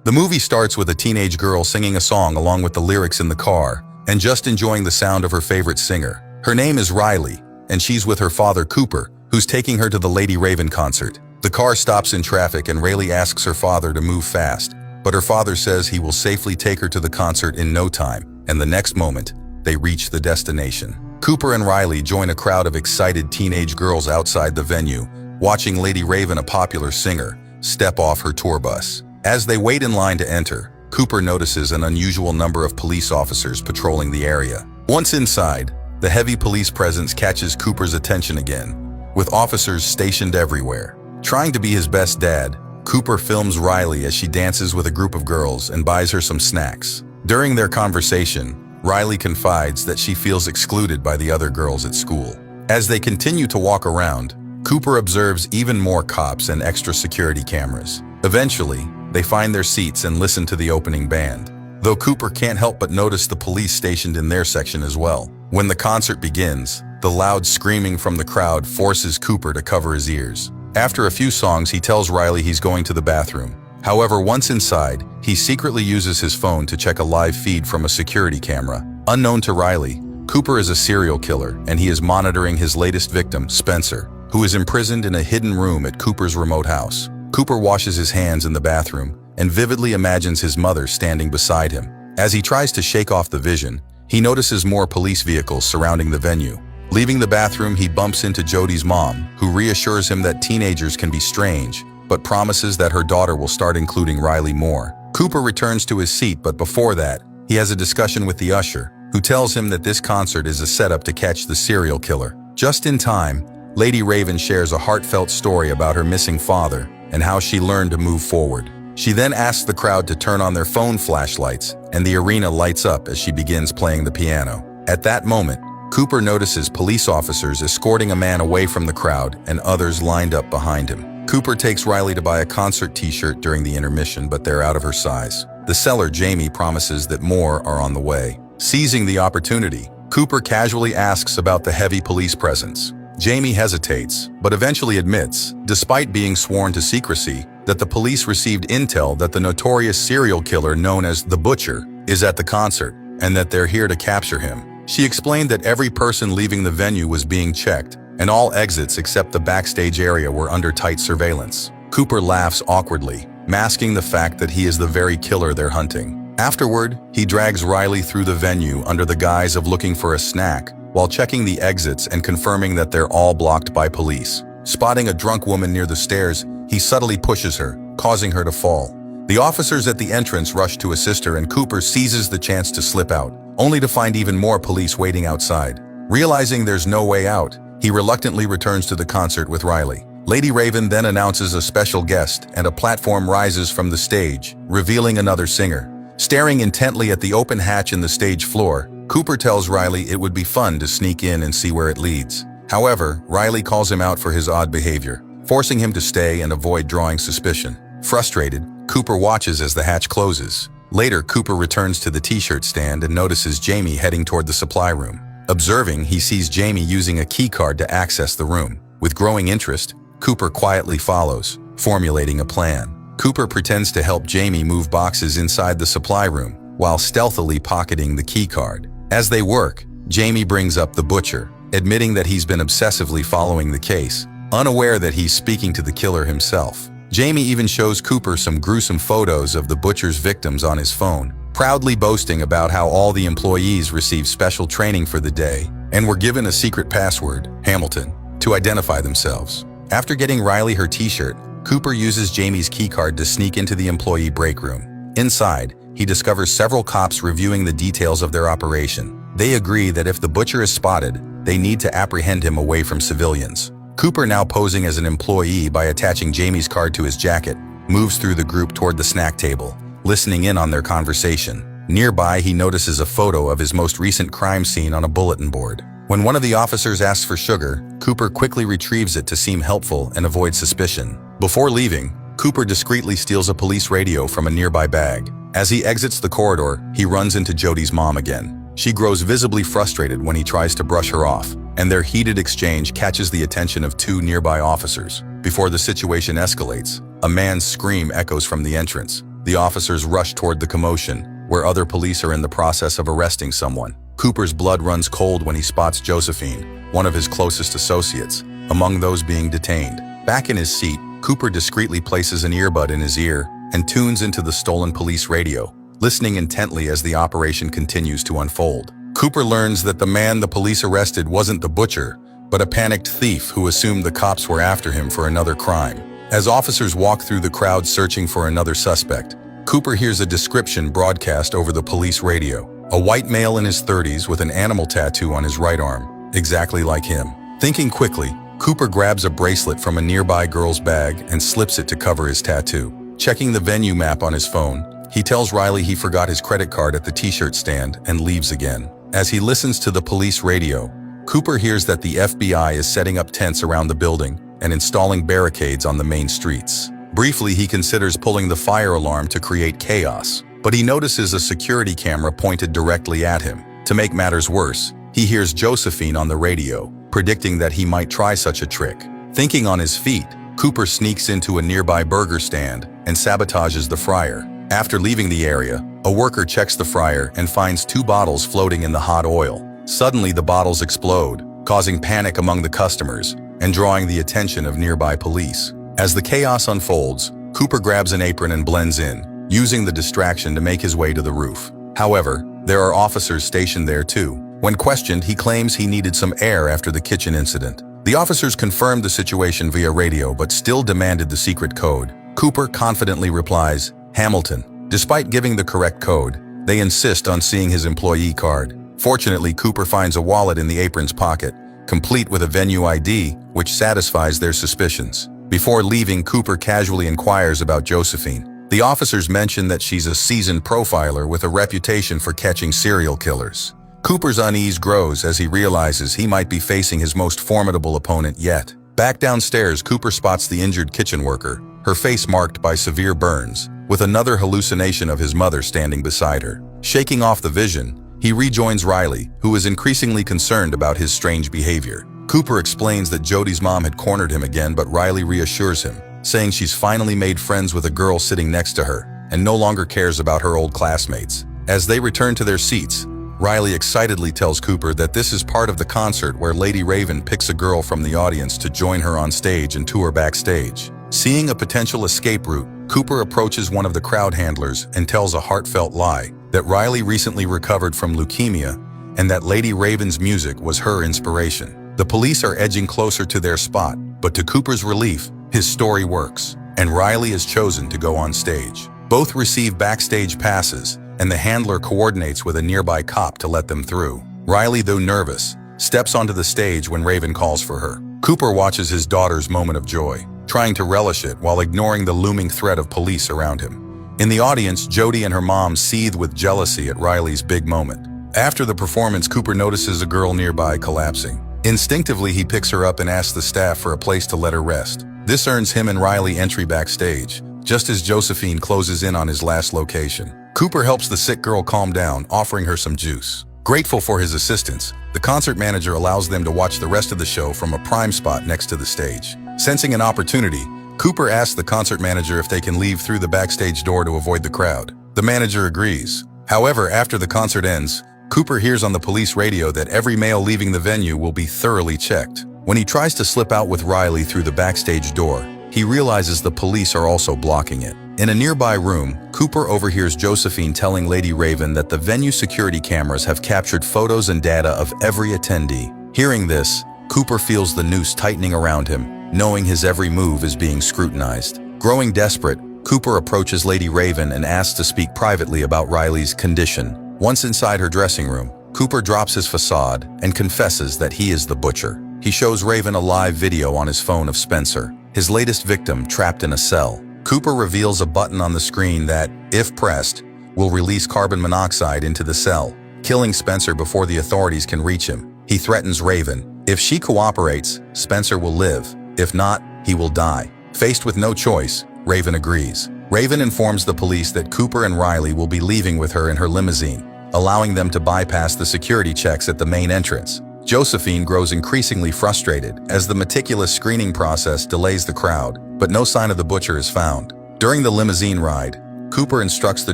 The movie starts with a teenage girl singing a song along with the lyrics in the car, and just enjoying the sound of her favorite singer. Her name is Riley, and she's with her father Cooper, who's taking her to the Lady Raven concert. The car stops in traffic and Riley asks her father to move fast, but her father says he will safely take her to the concert in no time, and the next moment, they reach the destination. Cooper and Riley join a crowd of excited teenage girls outside the venue, watching Lady Raven, a popular singer, step off her tour bus. As they wait in line to enter, Cooper notices an unusual number of police officers patrolling the area. Once inside, the heavy police presence catches Cooper's attention again, with officers stationed everywhere. Trying to be his best dad, Cooper films Riley as she dances with a group of girls and buys her some snacks. During their conversation, Riley confides that she feels excluded by the other girls at school. As they continue to walk around, Cooper observes even more cops and extra security cameras. Eventually, they find their seats and listen to the opening band, though Cooper can't help but notice the police stationed in their section as well. When the concert begins, the loud screaming from the crowd forces Cooper to cover his ears. After a few songs, he tells Riley he's going to the bathroom. However, once inside, he secretly uses his phone to check a live feed from a security camera. Unknown to Riley, Cooper is a serial killer, and he is monitoring his latest victim, Spencer, who is imprisoned in a hidden room at Cooper's remote house. Cooper washes his hands in the bathroom and vividly imagines his mother standing beside him. As he tries to shake off the vision, he notices more police vehicles surrounding the venue. Leaving the bathroom, he bumps into Jody's mom, who reassures him that teenagers can be strange, but promises that her daughter will start including Riley more. Cooper returns to his seat, but before that, he has a discussion with the usher, who tells him that this concert is a setup to catch the serial killer. Just in time, Lady Raven shares a heartfelt story about her missing father and how she learned to move forward. She then asks the crowd to turn on their phone flashlights, and the arena lights up as she begins playing the piano. At that moment, Cooper notices police officers escorting a man away from the crowd and others lined up behind him. Cooper takes Riley to buy a concert t-shirt during the intermission, but they're out of her size. The seller, Jamie, promises that more are on the way. Seizing the opportunity, Cooper casually asks about the heavy police presence. Jamie hesitates, but eventually admits, despite being sworn to secrecy, that the police received intel that the notorious serial killer known as the Butcher is at the concert, and that they're here to capture him. She explained that every person leaving the venue was being checked, and all exits except the backstage area were under tight surveillance. Cooper laughs awkwardly, masking the fact that he is the very killer they're hunting. Afterward, he drags Riley through the venue under the guise of looking for a snack, while checking the exits and confirming that they're all blocked by police. Spotting a drunk woman near the stairs, he subtly pushes her, causing her to fall. The officers at the entrance rush to assist her, and Cooper seizes the chance to slip out, only to find even more police waiting outside. Realizing there's no way out, he reluctantly returns to the concert with Riley. Lady Raven then announces a special guest, and a platform rises from the stage, revealing another singer. Staring intently at the open hatch in the stage floor, Cooper tells Riley it would be fun to sneak in and see where it leads. However, Riley calls him out for his odd behavior, forcing him to stay and avoid drawing suspicion. Frustrated, Cooper watches as the hatch closes. Later, Cooper returns to the t-shirt stand and notices Jamie heading toward the supply room. Observing, he sees Jamie using a key card to access the room. With growing interest, Cooper quietly follows, formulating a plan. Cooper pretends to help Jamie move boxes inside the supply room, while stealthily pocketing the key card. As they work, Jamie brings up the Butcher, admitting that he's been obsessively following the case, unaware that he's speaking to the killer himself. Jamie even shows Cooper some gruesome photos of the Butcher's victims on his phone, proudly boasting about how all the employees received special training for the day and were given a secret password, Hamilton, to identify themselves. After getting Riley her t-shirt, Cooper uses Jamie's keycard to sneak into the employee break room. Inside, he discovers several cops reviewing the details of their operation. They agree that if the Butcher is spotted, they need to apprehend him away from civilians. Cooper, now posing as an employee by attaching Jamie's card to his jacket, moves through the group toward the snack table, listening in on their conversation. Nearby, he notices a photo of his most recent crime scene on a bulletin board. When one of the officers asks for sugar, Cooper quickly retrieves it to seem helpful and avoid suspicion. Before leaving, Cooper discreetly steals a police radio from a nearby bag. As he exits the corridor, he runs into Jody's mom again. She grows visibly frustrated when he tries to brush her off, and their heated exchange catches the attention of two nearby officers. Before the situation escalates, a man's scream echoes from the entrance. The officers rush toward the commotion, where other police are in the process of arresting someone. Cooper's blood runs cold when he spots Josephine, one of his closest associates, among those being detained. Back in his seat, Cooper discreetly places an earbud in his ear and tunes into the stolen police radio, listening intently as the operation continues to unfold. Cooper learns that the man the police arrested wasn't the butcher, but a panicked thief who assumed the cops were after him for another crime. As officers walk through the crowd searching for another suspect, Cooper hears a description broadcast over the police radio. A white male in his 30s with an animal tattoo on his right arm, exactly like him. Thinking quickly, Cooper grabs a bracelet from a nearby girl's bag and slips it to cover his tattoo. Checking the venue map on his phone, he tells Riley he forgot his credit card at the t-shirt stand and leaves again. As he listens to the police radio, Cooper hears that the FBI is setting up tents around the building and installing barricades on the main streets. Briefly, he considers pulling the fire alarm to create chaos, but he notices a security camera pointed directly at him. To make matters worse, he hears Josephine on the radio, predicting that he might try such a trick. Thinking on his feet, Cooper sneaks into a nearby burger stand and sabotages the fryer. After leaving the area, a worker checks the fryer and finds 2 bottles floating in the hot oil. Suddenly, the bottles explode, causing panic among the customers and drawing the attention of nearby police. As the chaos unfolds, Cooper grabs an apron and blends in, using the distraction to make his way to the roof. However, there are officers stationed there too. When questioned, he claims he needed some air after the kitchen incident. The officers confirmed the situation via radio but still demanded the secret code. Cooper confidently replies, "Hamilton." Despite giving the correct code, they insist on seeing his employee card. Fortunately, Cooper finds a wallet in the apron's pocket, complete with a venue ID, which satisfies their suspicions. Before leaving, Cooper casually inquires about Josephine. The officers mention that she's a seasoned profiler with a reputation for catching serial killers. Cooper's unease grows as he realizes he might be facing his most formidable opponent yet. Back downstairs, Cooper spots the injured kitchen worker, her face marked by severe burns, with another hallucination of his mother standing beside her. Shaking off the vision, he rejoins Riley, who is increasingly concerned about his strange behavior. Cooper explains that Jody's mom had cornered him again, but Riley reassures him, saying she's finally made friends with a girl sitting next to her and no longer cares about her old classmates. As they return to their seats, Riley excitedly tells Cooper that this is part of the concert where Lady Raven picks a girl from the audience to join her on stage and tour backstage. Seeing a potential escape route, Cooper approaches one of the crowd handlers and tells a heartfelt lie that Riley recently recovered from leukemia and that Lady Raven's music was her inspiration. The police are edging closer to their spot, but to Cooper's relief, his story works, and Riley is chosen to go on stage. Both receive backstage passes, and the handler coordinates with a nearby cop to let them through. Riley, though nervous, steps onto the stage when Raven calls for her. Cooper watches his daughter's moment of joy, trying to relish it while ignoring the looming threat of police around him. In the audience, Jody and her mom seethe with jealousy at Riley's big moment. After the performance, Cooper notices a girl nearby collapsing. Instinctively, he picks her up and asks the staff for a place to let her rest. This earns him and Riley entry backstage, just as Josephine closes in on his last location. Cooper helps the sick girl calm down, offering her some juice. Grateful for his assistance, the concert manager allows them to watch the rest of the show from a prime spot next to the stage. Sensing an opportunity, Cooper asks the concert manager if they can leave through the backstage door to avoid the crowd. The manager agrees. However, after the concert ends, Cooper hears on the police radio that every male leaving the venue will be thoroughly checked. When he tries to slip out with Riley through the backstage door, he realizes the police are also blocking it. In a nearby room, Cooper overhears Josephine telling Lady Raven that the venue security cameras have captured photos and data of every attendee. Hearing this, Cooper feels the noose tightening around him, knowing his every move is being scrutinized. Growing desperate, Cooper approaches Lady Raven and asks to speak privately about Riley's condition. Once inside her dressing room, Cooper drops his facade and confesses that he is the butcher. He shows Raven a live video on his phone of Spencer, his latest victim trapped in a cell. Cooper reveals a button on the screen that, if pressed, will release carbon monoxide into the cell, killing Spencer before the authorities can reach him. He threatens Raven. If she cooperates, Spencer will live. If not, he will die. Faced with no choice, Raven agrees. Raven informs the police that Cooper and Riley will be leaving with her in her limousine, allowing them to bypass the security checks at the main entrance. Josephine grows increasingly frustrated as the meticulous screening process delays the crowd, but no sign of the butcher is found. During the limousine ride, Cooper instructs the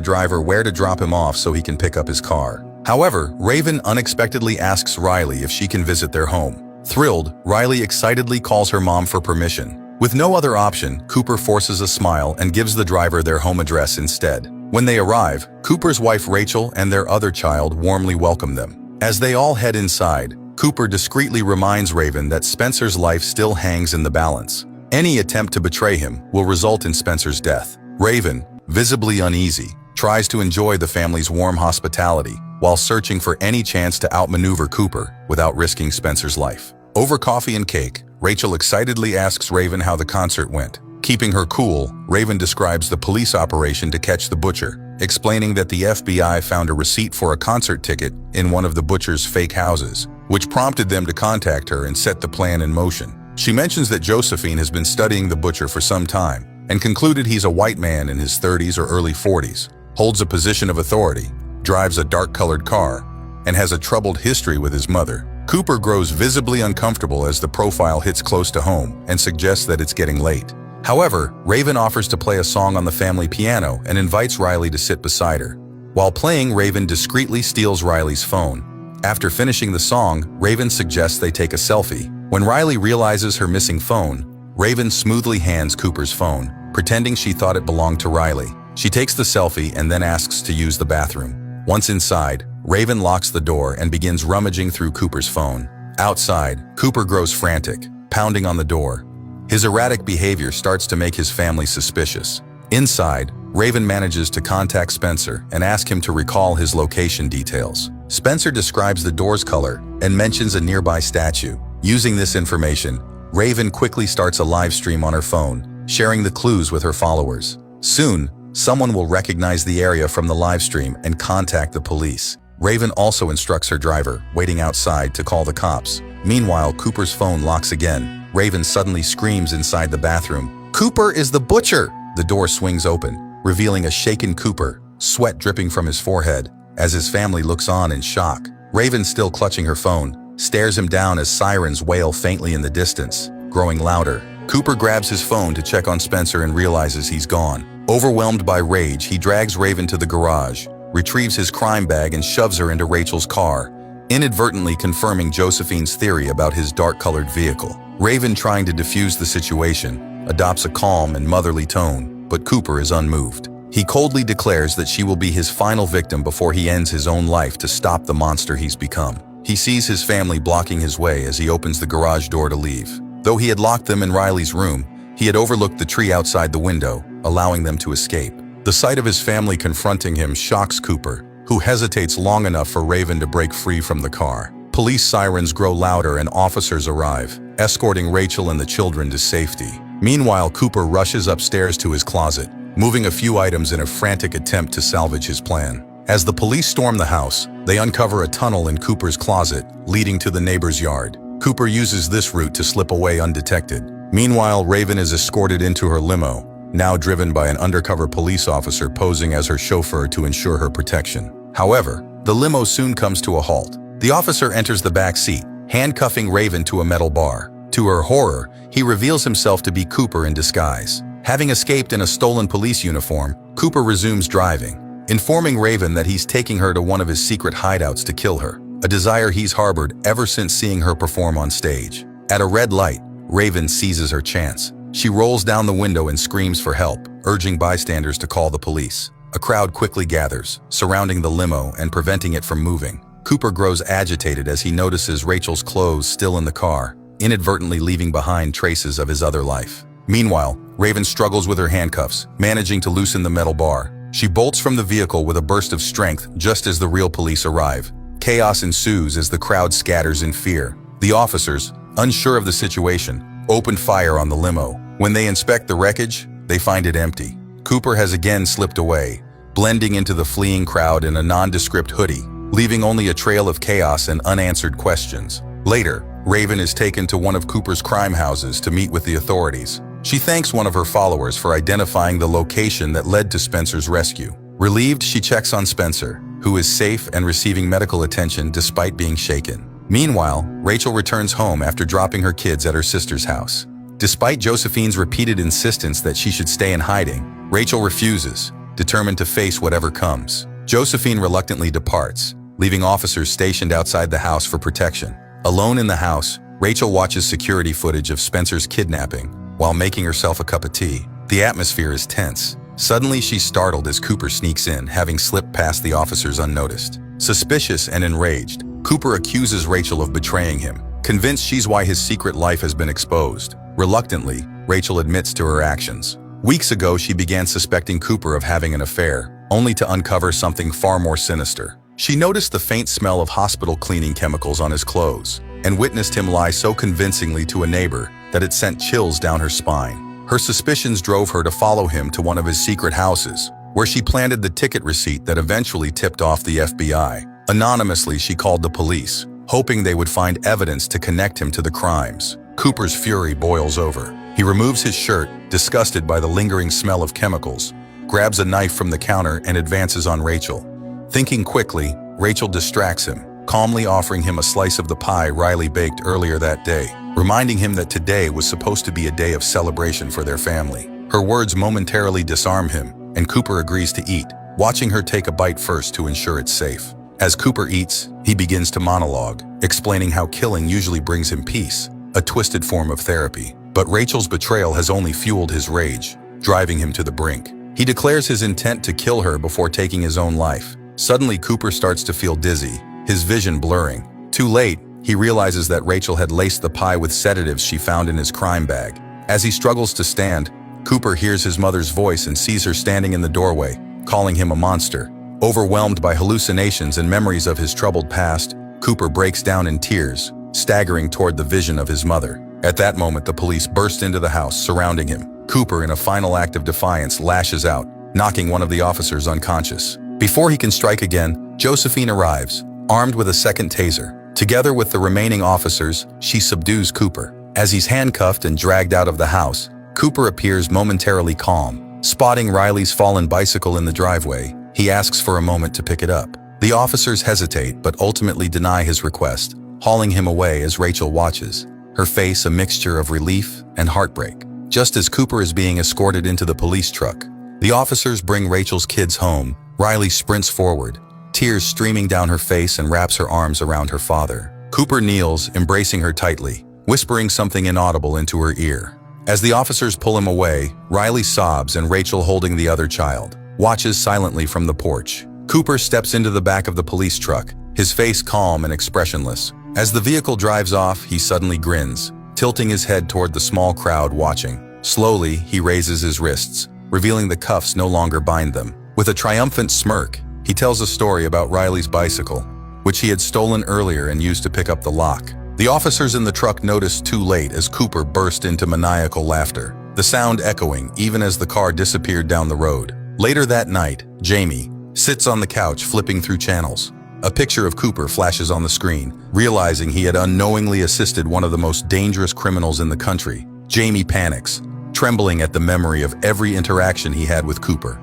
driver where to drop him off so he can pick up his car. However, Raven unexpectedly asks Riley if she can visit their home. Thrilled, Riley excitedly calls her mom for permission. With no other option, Cooper forces a smile and gives the driver their home address instead. When they arrive, Cooper's wife Rachel and their other child warmly welcome them. As they all head inside, Cooper discreetly reminds Raven that Spencer's life still hangs in the balance. Any attempt to betray him will result in Spencer's death. Raven, visibly uneasy, tries to enjoy the family's warm hospitality while searching for any chance to outmaneuver Cooper without risking Spencer's life. Over coffee and cake, Rachel excitedly asks Raven how the concert went. Keeping her cool, Raven describes the police operation to catch the butcher, explaining that the FBI found a receipt for a concert ticket in one of the butcher's fake houses, which prompted them to contact her and set the plan in motion. She mentions that Josephine has been studying the butcher for some time and concluded he's a white man in his 30s or early 40s, holds a position of authority, drives a dark-colored car, and has a troubled history with his mother. Cooper grows visibly uncomfortable as the profile hits close to home and suggests that it's getting late. However, Raven offers to play a song on the family piano and invites Riley to sit beside her. While playing, Raven discreetly steals Riley's phone. After finishing the song, Raven suggests they take a selfie. When Riley realizes her missing phone, Raven smoothly hands Cooper's phone, pretending she thought it belonged to Riley. She takes the selfie and then asks to use the bathroom. Once inside, Raven locks the door and begins rummaging through Cooper's phone. Outside, Cooper grows frantic, pounding on the door. His erratic behavior starts to make his family suspicious. Inside, Raven manages to contact Spencer and ask him to recall his location details. Spencer describes the door's color and mentions a nearby statue. Using this information, Raven quickly starts a live stream on her phone, sharing the clues with her followers. Soon, someone will recognize the area from the live stream and contact the police. Raven also instructs her driver, waiting outside, to call the cops. Meanwhile, Cooper's phone locks again. Raven suddenly screams inside the bathroom, "Cooper is the butcher!" The door swings open, revealing a shaken Cooper, sweat dripping from his forehead, as his family looks on in shock. Raven, still clutching her phone, stares him down as sirens wail faintly in the distance, growing louder. Cooper grabs his phone to check on Spencer and realizes he's gone. Overwhelmed by rage, he drags Raven to the garage, retrieves his crime bag and shoves her into Rachel's car, inadvertently confirming Josephine's theory about his dark-colored vehicle. Raven, trying to defuse the situation, adopts a calm and motherly tone, but Cooper is unmoved. He coldly declares that she will be his final victim before he ends his own life to stop the monster he's become. He sees his family blocking his way as he opens the garage door to leave. Though he had locked them in Riley's room, he had overlooked the tree outside the window, allowing them to escape. The sight of his family confronting him shocks Cooper, who hesitates long enough for Raven to break free from the car. Police sirens grow louder and officers arrive, escorting Rachel and the children to safety. Meanwhile, Cooper rushes upstairs to his closet, moving a few items in a frantic attempt to salvage his plan. As the police storm the house, they uncover a tunnel in Cooper's closet, leading to the neighbor's yard. Cooper uses this route to slip away undetected. Meanwhile, Raven is escorted into her limo, now driven by an undercover police officer posing as her chauffeur to ensure her protection. However, the limo soon comes to a halt. The officer enters the back seat, handcuffing Raven to a metal bar. To her horror, he reveals himself to be Cooper in disguise. Having escaped in a stolen police uniform, Cooper resumes driving, informing Raven that he's taking her to one of his secret hideouts to kill her, a desire he's harbored ever since seeing her perform on stage. At a red light, Raven seizes her chance. She rolls down the window and screams for help, urging bystanders to call the police. A crowd quickly gathers, surrounding the limo and preventing it from moving. Cooper grows agitated as he notices Rachel's clothes still in the car, inadvertently leaving behind traces of his other life. Meanwhile, Raven struggles with her handcuffs, managing to loosen the metal bar. She bolts from the vehicle with a burst of strength just as the real police arrive. Chaos ensues as the crowd scatters in fear. The officers, unsure of the situation, open fire on the limo. When they inspect the wreckage, they find it empty. Cooper has again slipped away, blending into the fleeing crowd in a nondescript hoodie, leaving only a trail of chaos and unanswered questions. Later, Raven is taken to one of Cooper's crime houses to meet with the authorities. She thanks one of her followers for identifying the location that led to Spencer's rescue. Relieved, she checks on Spencer, who is safe and receiving medical attention despite being shaken. Meanwhile, Rachel returns home after dropping her kids at her sister's house. Despite Josephine's repeated insistence that she should stay in hiding, Rachel refuses, determined to face whatever comes. Josephine reluctantly departs, leaving officers stationed outside the house for protection. Alone in the house, Rachel watches security footage of Spencer's kidnapping while making herself a cup of tea. The atmosphere is tense. Suddenly, she's startled as Cooper sneaks in, having slipped past the officers unnoticed. Suspicious and enraged, Cooper accuses Rachel of betraying him, convinced she's why his secret life has been exposed. Reluctantly, Rachel admits to her actions. Weeks ago, she began suspecting Cooper of having an affair, only to uncover something far more sinister. She noticed the faint smell of hospital cleaning chemicals on his clothes, and witnessed him lie so convincingly to a neighbor that it sent chills down her spine. Her suspicions drove her to follow him to one of his secret houses, where she planted the ticket receipt that eventually tipped off the FBI. Anonymously, she called the police, hoping they would find evidence to connect him to the crimes. Cooper's fury boils over. He removes his shirt, disgusted by the lingering smell of chemicals, grabs a knife from the counter and advances on Rachel. Thinking quickly, Rachel distracts him, calmly offering him a slice of the pie Riley baked earlier that day, reminding him that today was supposed to be a day of celebration for their family. Her words momentarily disarm him, and Cooper agrees to eat, watching her take a bite first to ensure it's safe. As Cooper eats, he begins to monologue, explaining how killing usually brings him peace, a twisted form of therapy. But Rachel's betrayal has only fueled his rage, driving him to the brink. He declares his intent to kill her before taking his own life. Suddenly, Cooper starts to feel dizzy, his vision blurring. Too late, he realizes that Rachel had laced the pie with sedatives she found in his crime bag. As he struggles to stand, Cooper hears his mother's voice and sees her standing in the doorway, calling him a monster. Overwhelmed by hallucinations and memories of his troubled past, Cooper breaks down in tears, staggering toward the vision of his mother. At that moment, the police burst into the house, surrounding him. Cooper, in a final act of defiance, lashes out, knocking one of the officers unconscious. Before he can strike again, Josephine arrives, armed with a second taser. Together with the remaining officers, she subdues Cooper. As he's handcuffed and dragged out of the house, Cooper appears momentarily calm. Spotting Riley's fallen bicycle in the driveway, he asks for a moment to pick it up. The officers hesitate but ultimately deny his request, hauling him away as Rachel watches, her face a mixture of relief and heartbreak. Just as Cooper is being escorted into the police truck, the officers bring Rachel's kids home. Riley sprints forward, tears streaming down her face, and wraps her arms around her father. Cooper kneels, embracing her tightly, whispering something inaudible into her ear. As the officers pull him away, Riley sobs, and Rachel, holding the other child, watches silently from the porch. Cooper steps into the back of the police truck, his face calm and expressionless. As the vehicle drives off, he suddenly grins, tilting his head toward the small crowd watching. Slowly, he raises his wrists, revealing the cuffs no longer bind them. With a triumphant smirk, he tells a story about Riley's bicycle, which he had stolen earlier and used to pick up the lock. The officers in the truck noticed too late as Cooper burst into maniacal laughter, the sound echoing even as the car disappeared down the road. Later that night, Jamie sits on the couch flipping through channels. A picture of Cooper flashes on the screen. Realizing he had unknowingly assisted one of the most dangerous criminals in the country, Jamie panics, trembling at the memory of every interaction he had with Cooper.